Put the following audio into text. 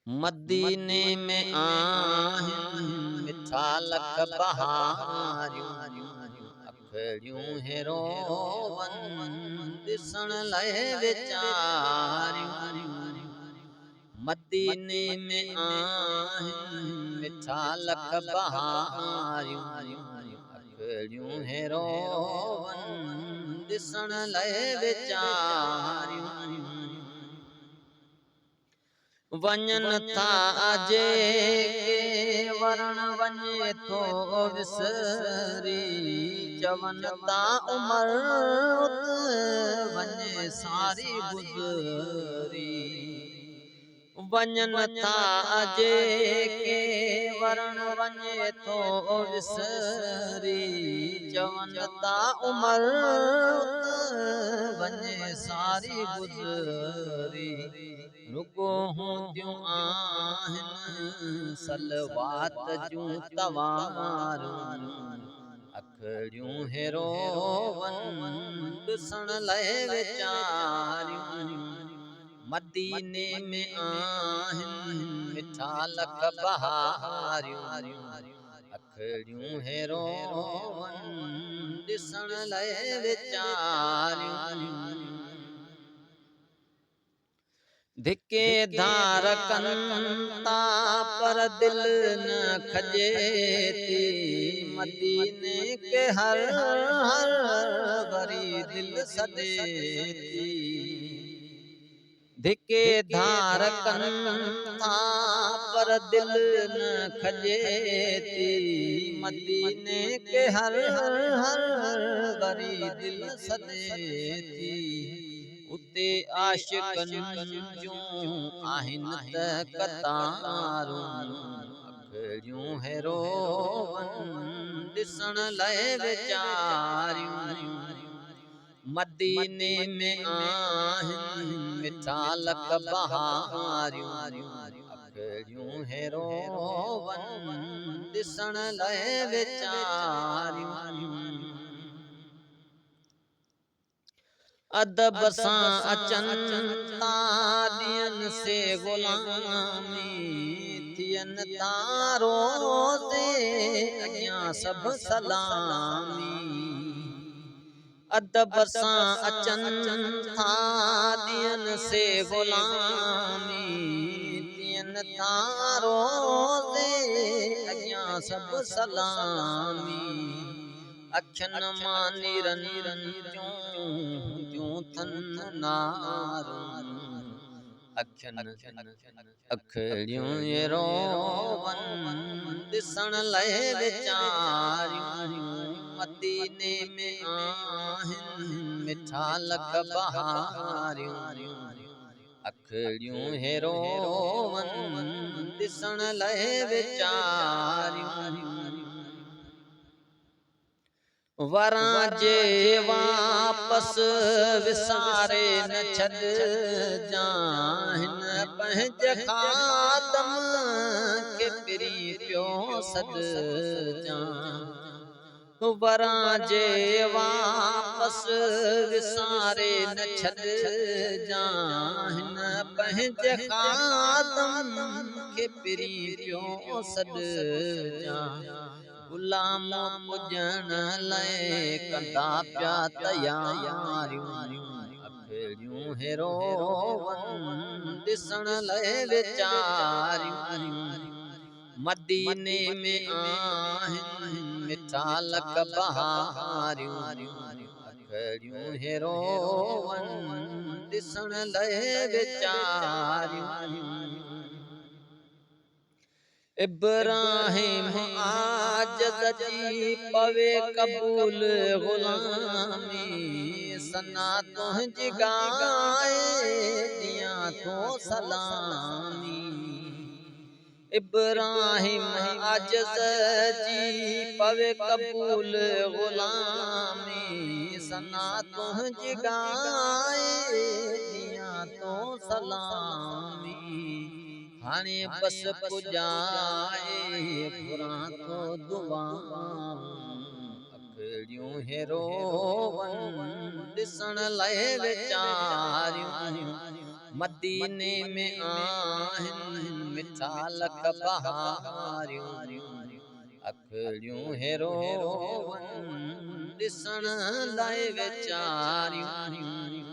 मदीने में आहिन मिठा लख बहारियूं, अखड़ियूं हेरोवन ॾिसण लाइ वीचारियूं। मदीने में आहिन मिठा लख बहारियूं, अखड़ियूं हेरोवन ॾिसण लाइ वीचारियूं। वञन था जेके वरण वञे थो विसरी, चवन था उमर उत वञे सारी गुज़री। वञन था जेके वरण वञे थो विसरी, चवन था उमर उत वञे सारी गुज़री। रुगो हूंदियूं आहिनि सलवात जूं तवारूं, अखड़ियूं हेरोवन ॾिसण लाइ वीचारियूं। मदीने में आहिनि मिठा लख बहारियूं, अखड़ियूं हेरोवन ॾिसण लाइ वीचारियूं। धिके धार कनि था पर दिल न खजे थी, मदीने के हर हर वरी दिल सदे थी। धिके धार कनि था पर दिल न खजे थी, मदीने के हर हर वरी दिल सदे थी। उते आशिकन जूं आहिनि त कतारूं, अखड़ियूं हेरोवन ॾिसण लाइ वीचारियूं। मदीने में आहिनि मिठा लख बहारियूं, अखड़ियूं हेरोवन ॾिसण लाइ वीचारियूं। अदब सां अचनि था ॾियनि से ग़ुलामी, थियनि था रोज़े अॻियां सभु सलामी। अदब सां अचनि था ॾियनि से ग़ुलामी, थियनि था रोज़े अॻियां सभु सलामी। अखियुनि मां निरनि जूं थनि नारूं, अखड़ियूं हेरोवन ॾिसण लाइ वीचारियूं। मदीने में आहिनि मिठा लख बहारियूं, अखड़ियूं हेरोवन ॾिसण लाइ वीचारियूं। वरां जे वापस विसारे न छॾजांइ, पंहिंजे खादम खे पिरी पियो सॾजांइ। वरां जे वापस विसारे न छॾजांइ, पंहिंजे खादम खे पिरी पियो सॾजांइ। गुलाम पुॼण लाइ कंदा पिया तयारियूं, अखड़ियूं हेरोवन ॾिसण लाइ वीचारियूं। मदीने में आहिनि मिठा लख बहारियूं, अखड़ियूं हेरोवन ॾिसण लाइ वीचारियूं। इब्राहिम आजिज़ जी पवे क़बूल ग़ुलामी, सना तुंहिंजी गाए ॾियां थो सलामी। इब्राहिम आजिज़ जी पवे क़बूल ग़ुलामी, सना तुंहिंजी गाए ॾियां थो सलामी। हाणे बस पुॼाए घुरां थो दुआऊं, अखड़ियूं हेरोवन ॾिसण लाइ वीचारियूं। मदीने में आहिनि मिसाल बहारियूं अखड़ियूं हेरोवन ॾिसण लाइ वेचारियूं